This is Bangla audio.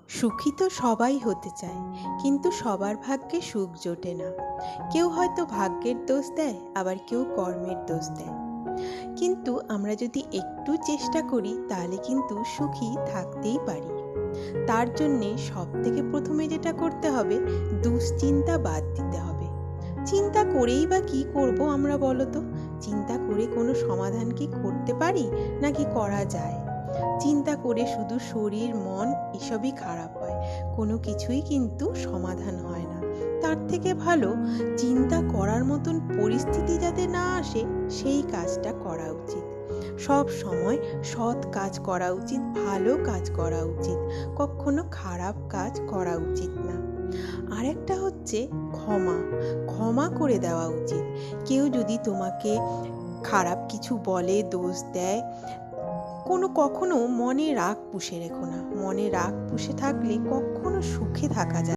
সুখী তো সবাই হতে চায়, কিন্তু সবার ভাগ্যে সুখ জোটে না। কেউ হয়তো ভাগ্যের দোষ দেয়, আবার কেউ কর্মের দোষ দেয়। কিন্তু আমরা যদি একটু চেষ্টা করি তাহলে কিন্তু সুখী থাকতেই পারি। তার জন্যে সবথেকে প্রথমে যেটা করতে হবে, দুশ্চিন্তা বাদ দিতে হবে। চিন্তা করেই বা কি করব আমরা, বলো তো? চিন্তা করে কোনো সমাধান কি করতে পারি, নাকি করা যায়? চিন্তা করে শুধু শরীর মন এসবই খারাপ হয়, কোনো কিছুই কিন্তু সমাধান হয় না। তার থেকে ভালো চিন্তা করার মতন পরিস্থিতি যাতে না আসে সেই কাজটা করা উচিত। সব সময় সৎ কাজ করা উচিত, ভালো কাজ করা উচিত, কখনো খারাপ কাজ করা উচিত না। আরেকটা হচ্ছে ক্ষমা। ক্ষমা করে দেওয়া উচিত। কেউ যদি তোমাকে খারাপ কিছু বলে, দোষ দেয়, কখনো মনে রাগ পুষে রেখো না। মনে রাগ পুষে থাকলে কখনো সুখে থাকা যায়